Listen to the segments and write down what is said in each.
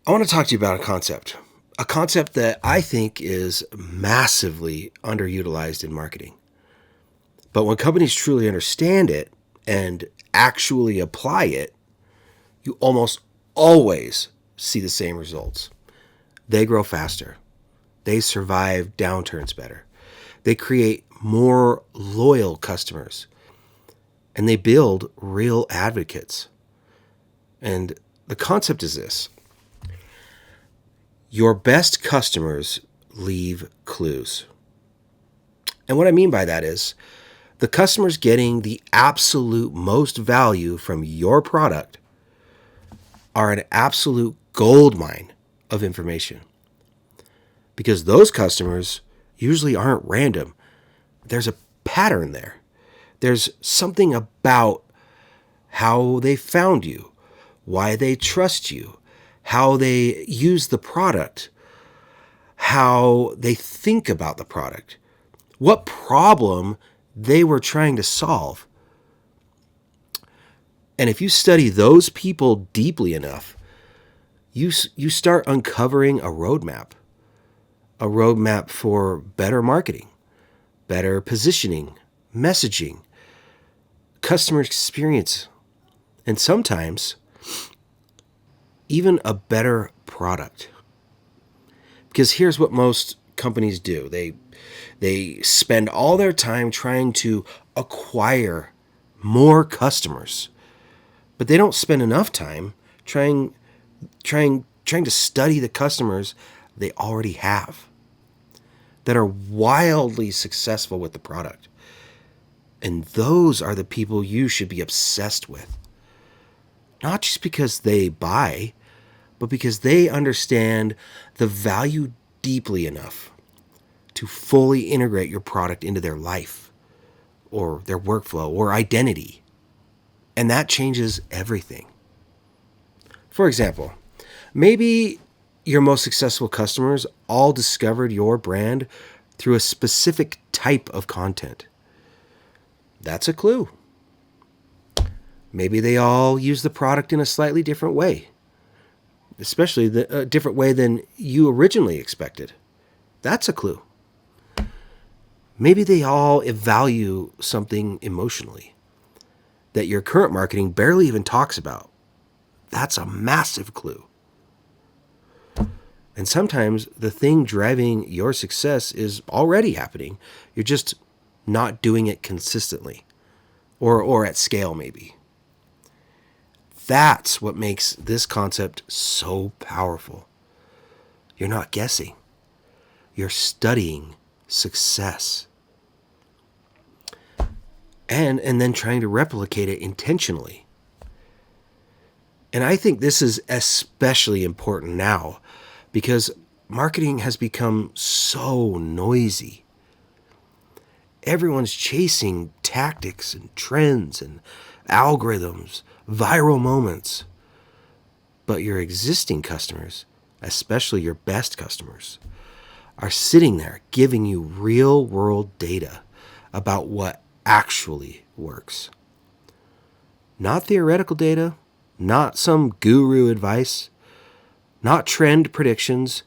I want to talk to you about a concept that I think is massively underutilized in marketing. But when companies truly understand it and actually apply it, you almost always see the same results. They grow faster. They survive downturns better. They create more loyal customers. And they build real advocates. And the concept is this: your best customers leave clues. And what I mean by that is the customers getting the absolute most value from your product are an absolute gold mine of information. Because those customers usually aren't random. There's a pattern there. There's something about how they found you, why they trust you, how they use the product, how they think about the product, what problem they were trying to solve. And if you study those people deeply enough, you start uncovering a roadmap for better marketing, better positioning, messaging, customer experience, and sometimes even a better product. Because here's what most companies do. They spend all their time trying to acquire more customers, but they don't spend enough time trying to study the customers they already have that are wildly successful with the product. And those are the people you should be obsessed with. Not just because they buy, but because they understand the value deeply enough to fully integrate your product into their life or their workflow or identity. And that changes everything. For example, maybe your most successful customers all discovered your brand through a specific type of content. That's a clue. Maybe they all use the product in a slightly different way, especially a different way than you originally expected. That's a clue. Maybe they all value something emotionally that your current marketing barely even talks about. That's a massive clue. And sometimes the thing driving your success is already happening. You're just not doing it consistently or at scale, maybe. That's what makes this concept so powerful. You're not guessing. You're studying success. And then trying to replicate it intentionally. And I think this is especially important now because marketing has become so noisy. Everyone's chasing tactics and trends and algorithms, viral moments. But your existing customers, especially your best customers, are sitting there giving you real world data about what actually works. Not theoretical data, not some guru advice, not trend predictions,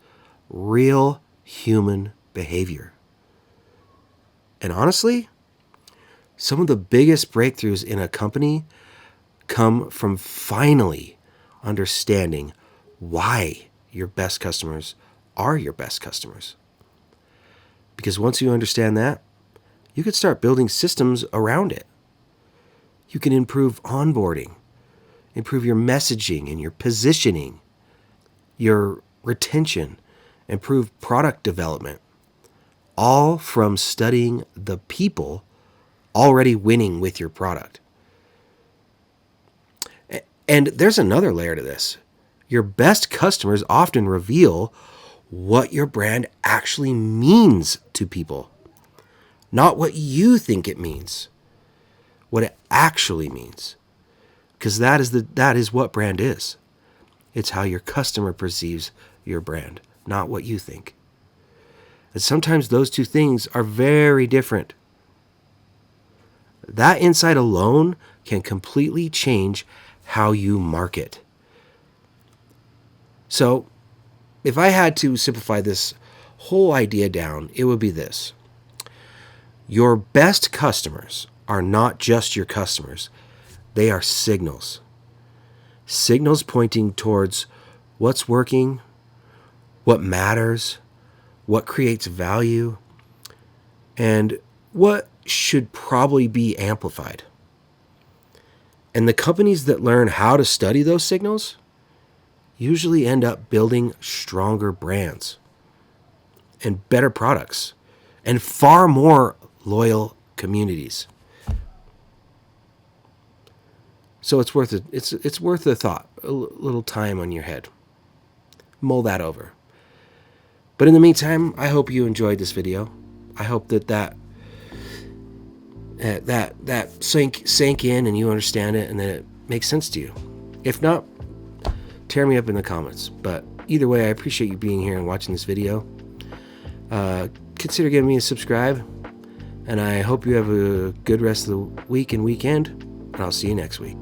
real human behavior. And honestly, some of the biggest breakthroughs in a company come from finally understanding why your best customers are your best customers. Because once you understand that, you can start building systems around it. You can improve onboarding, improve your messaging and your positioning, your retention, improve product development, all from studying the people already winning with your product. And there's another layer to this. Your best customers often reveal what your brand actually means to people. Not what you think it means, what it actually means. Because that is what brand is. It's how your customer perceives your brand, not what you think. And sometimes those two things are very different. That insight alone can completely change how you market. So if I had to simplify this whole idea down, it would be this. Your best customers are not just your customers. They are signals. Signals pointing towards what's working, what matters, what creates value, and what should probably be amplified. And the companies that learn how to study those signals usually end up building stronger brands and better products and far more loyal communities. So it's worth it. It's worth a thought, a little time on your head. Mull that over. But in the meantime, I hope you enjoyed this video. I hope that sank in and you understand it and that it makes sense to you. If not, tear me up in the comments. But either way, I appreciate you being here and watching this video. Consider giving me a subscribe, and I hope you have a good rest of the week and weekend, and I'll see you next week.